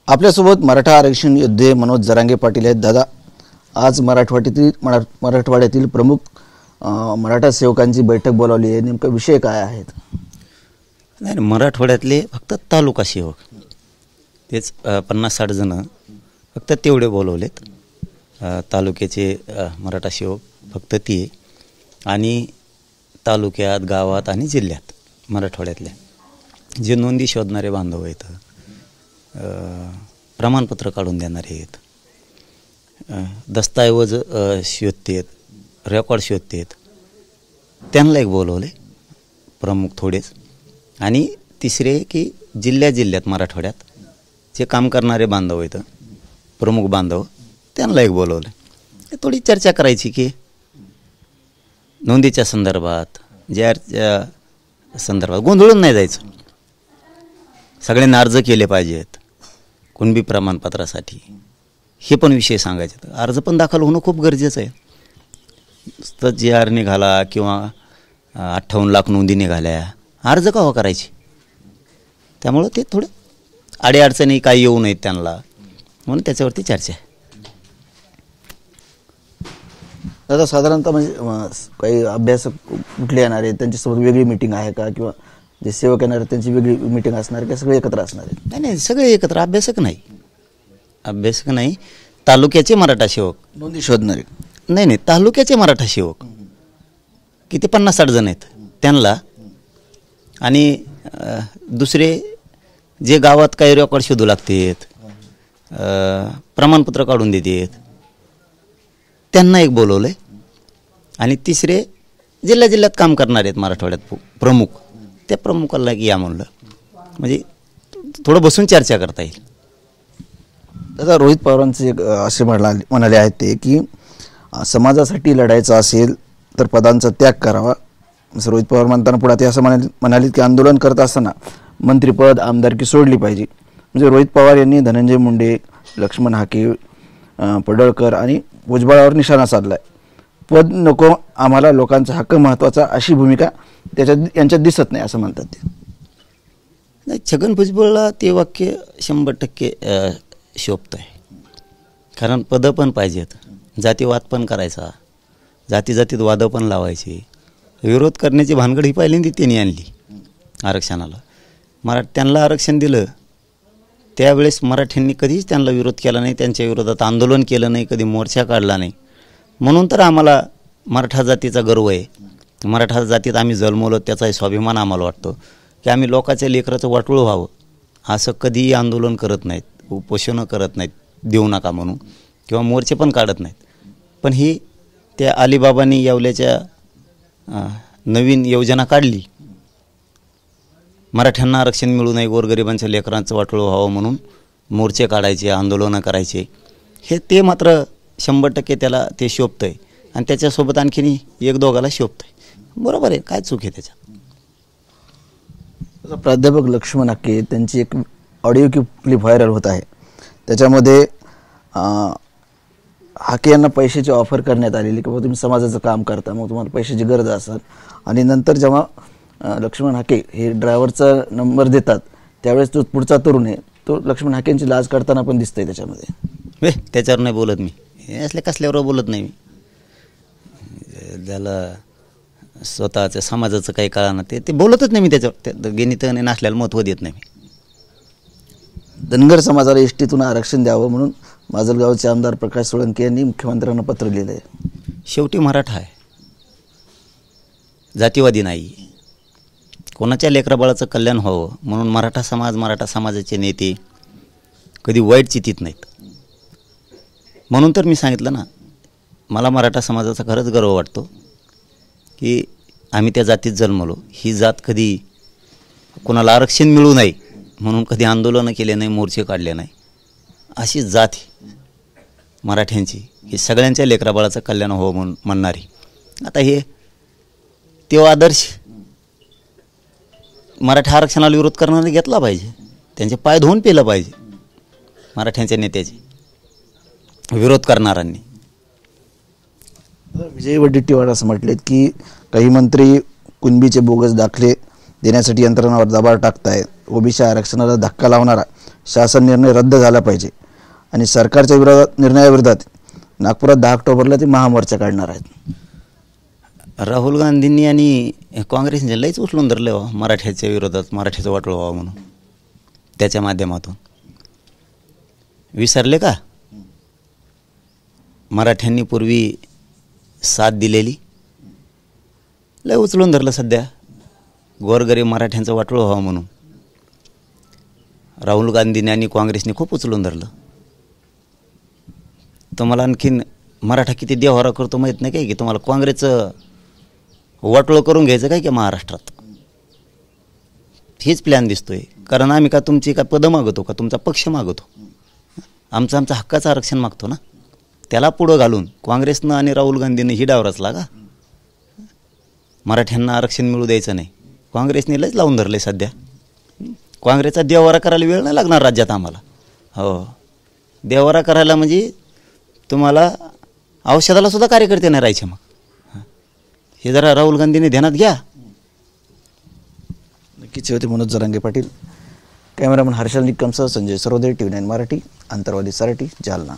आपल्यासोबत मराठा आरक्षण योद्धे मनोज जरांगे पाटील आहेत. दादा, आज मराठवाड्यातील प्रमुख मराठा सेवकांची बैठक बोलावली आहे. नेमका विषय काय आहेत? नाही, मराठवाड्यातले फक्त तालुका सेवक तेच 50-60 जण फक्त तेवढे बोलवलेत. तालुक्याचे मराठा सेवक फक्त ते आणि तालुक्यात, गावात आणि जिल्ह्यात मराठवाड्यातल्या जे नोंदी शोधणारे बांधव आहेत, प्रमाणपत्र काढून देणारे आहेत, दस्तऐवज शोधतेत, रेकॉर्ड शोधतेत, त्यांना एक बोलवले प्रमुख थोडेच. आणि तिसरे की जिल्ह्यात मराठवाड्यात जे काम करणारे बांधव आहेत, प्रमुख बांधव, त्यांना एक बोलवले. थोडी चर्चा करायची की नोंदीच्या संदर्भात, ज्या संदर्भात गोंधळून नाही जायचं. सगळ्यांनी अर्ज केले पाहिजेत कुणबी प्रमाणपत्रासाठी, हे पण विषय सांगायचे. अर्ज पण दाखल होणं खूप गरजेचं आहे. तर जे आर निघाला किंवा 58 लाख नोंदी निघाल्या, अर्ज का करायचे? त्यामुळं ते थोडं अडीअडचणी काही येऊ नयेत त्यांना, म्हणून त्याच्यावरती चर्चा आहे. दादा, साधारणतः म्हणजे काही अभ्यासक कुठले येणार आहेत, त्यांच्यासोबत वेगळी मीटिंग आहे का, किंवा जे सेवक येणार आहेत त्यांची वेगळी मीटिंग असणार आहे का, सगळे एकत्र असणार आहेत? नाही, सगळे एकत्र. अभ्यासक नाही. तालुक्याचे मराठा सेवक नोंदी शोधणारे नाही, तालुक्याचे मराठा सेवक किती 50-60 जण आहेत त्यांना, आणि दुसरे जे गावात काही रेकॉर्ड शोधू लागतात, प्रमाणपत्र काढून देतात, त्यांना एक बोलवलं. आणि तिसरे जिल्ह्यात काम करणारे आहेत मराठवाड्यात प्रमुख, त्या प्रमुखाला या म्हणलं, म्हणजे थोडं बसून चर्चा करता येईल. दादा, रोहित पवारांचे असे म्हणाले आहेत ते की समाजासाठी लढायचं असेल तर पदांचा त्याग करावा. असं रोहित पवार म्हणताना पुढे ते असं म्हणाले की आंदोलन करत असताना मंत्रिपद, आमदारकी सोडली पाहिजे. म्हणजे रोहित पवार यांनी धनंजय मुंडे, लक्ष्मण हाके, पडळकर आणि भुजबळावर निशाणा साधलाय. पद नको आम्हाला, लोकांचा हक्क महत्त्वाचा, अशी भूमिका यांच्यात दिसत नाही असं म्हणतात ते. नाही, छगन भुजबळला ते वाक्य 100% शोभत आहे. कारण पदं पण पाहिजेत, जातीवाद पण करायचा, जातीत वादं पण लावायचे, विरोध करण्याची भानगड ही पहिल्यांदा त्यांनी आणली आरक्षणाला. त्यांना आरक्षण दिलं त्यावेळेस मराठ्यांनी कधीच त्यांना विरोध केला नाही, त्यांच्या विरोधात आंदोलन केलं नाही, कधी मोर्चा काढला नाही. म्हणून तर आम्हाला मराठा जातीचा गर्व आहे. मराठा जातीत आम्ही जन्मलो, त्याचा स्वाभिमान आम्हाला वाटतो की आम्ही लोकांच्या लेकराचं वाटोळं व्हावं. असं कधीही आंदोलन करत नाहीत, उपोषणं करत नाहीत देऊ नका म्हणून, किंवा मोर्चे पण काढत नाहीत. पण ही त्या अलिबाबांनी येवल्याच्या नवीन योजना काढली, मराठ्यांना आरक्षण मिळू नये, गोरगरिबांच्या लेकरांचं वाटोळं व्हावं म्हणून मोर्चे काढायचे, आंदोलनं करायचे. हे ते मात्र 100% त्याला ते शोभतं आहे. आणि त्याच्यासोबत आणखीन 1-2 शोभतं आहे. बरोबर आहे, काय चूक आहे त्याच्यात? प्राध्यापक लक्ष्मण हाके त्यांची एक ऑडिओ क्लिप व्हायरल होत आहे. त्याच्यामध्ये हाके यांना पैशाची ऑफर करण्यात आलेली की तुम्ही समाजाचं काम करता, मग तुम्हाला पैशाची गरज असेल. आणि नंतर जेव्हा लक्ष्मण हाके हे ड्रायव्हरचा नंबर देतात त्यावेळेस तो पुढचा तरुण आहे, तो लक्ष्मण हाकेंची लाज काढताना पण दिसतंय त्याच्यामध्ये. त्याच्यावर नाही बोलत मी, हे असल्या कसल्यावर बोलत नाही मी. त्याला स्वतःच्या समाजाचं काही कळानं ते बोलतच नाही मी. त्याच्यावर गणित आणि नासल्याला महत्त्व देत नाही मी. धनगर समाजाला एसटीतून आरक्षण द्यावं म्हणून माजलगावचे आमदार प्रकाश सोळंके यांनी मुख्यमंत्र्यांना पत्र लिहिलं आहे. शेवटी मराठा आहे, जातीवादी नाही. कोणाच्या लेकराबाळाचं कल्याण व्हावं म्हणून मराठा समाजाचे नेते कधी वाईट चितीत नाहीत. म्हणून तर मी सांगितलं ना, मला मराठा समाजाचा खरंच गर्व वाटतो की आम्ही त्या जातीत जन्मलो. ही जात कधी कोणाला आरक्षण मिळू नये म्हणून कधी आंदोलनं केले नाही, मोर्चे काढले नाही. अशी जात मराठ्यांची, ही सगळ्यांच्या लेकराबाळाचं कल्याण व्हावं म्हणून म्हणणारी. आता हे तेव्हा आदर्श मराठा आरक्षणाला विरोध करणारे घेतला पाहिजे, त्यांचे पाय धुवून पेलं पाहिजे मराठ्यांच्या नेत्याचे, विरोध करणाऱ्यांनी. विजय वडेट्टीवार असं म्हटलेत की काही मंत्री कुणबीचे बोगस दाखले देण्यासाठी यंत्रणांवर दबाव टाकतायत. ओबीसी आरक्षणाला धक्का लावणारा शासन निर्णय रद्द झाला पाहिजे आणि सरकारच्या निर्णयाविरोधात नागपुरात 10 ऑक्टोबरला ते महामोर्चा काढणार आहेत. राहुल गांधींनी आणि काँग्रेसने लईच उचलून धरले हो मराठ्याच्या विरोधात, मराठ्याचं वाटोळं व्हावं म्हणून त्याच्या माध्यमातून. विसरले का मराठ्यांनी पूर्वी साथ दिलेली? लय उचलून धरलं सध्या गोरगरीब मराठ्यांचं वाटोळं व्हावं म्हणून. राहुल गांधीने आणि काँग्रेसने खूप उचलून धरलं. तुम्हाला आणखीन मराठा किती देवारा करतो माहीत नाही काय की तुम्हाला काँग्रेसचं वाटोळं करून घ्यायचं काय की महाराष्ट्रात? हेच प्लॅन दिसतोय. कारण आम्ही का तुमची का पदं मागवतो का तुमचा पक्ष मागवतो? आमचं हक्काचं आरक्षण मागतो ना. त्याला पुढं घालून काँग्रेसनं आणि राहुल गांधीनं ही डाव रचला का मराठ्यांना आरक्षण मिळू द्यायचं नाही? काँग्रेसने लयच लावून धरले सध्या. काँग्रेसचा देवारा करायला वेळ नाही लागणार राज्यात आम्हाला. हो, देवारा करायला म्हणजे तुम्हाला औषधाला सुद्धा कार्यकर्ते नाही राहायचे. मग हे जरा राहुल गांधीने ध्यानात घ्या. नक्कीच होते मनोज जरांगे पाटील. कॅमेरामन हर्षल निकमसह संजय सरोदे, TV9 मराठी, आंतरवादी सराटी, जालना.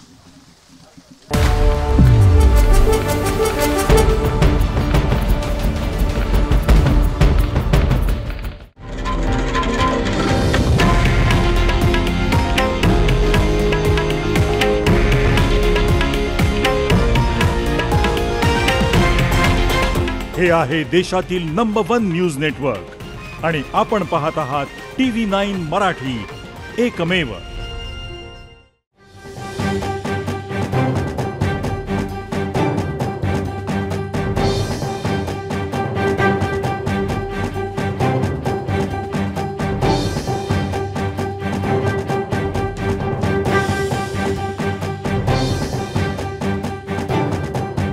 हे आहे देशातील नंबर 1 न्यूज नेटवर्क आणि आपण पाहत आहात TV9 मराठी, एकमेव.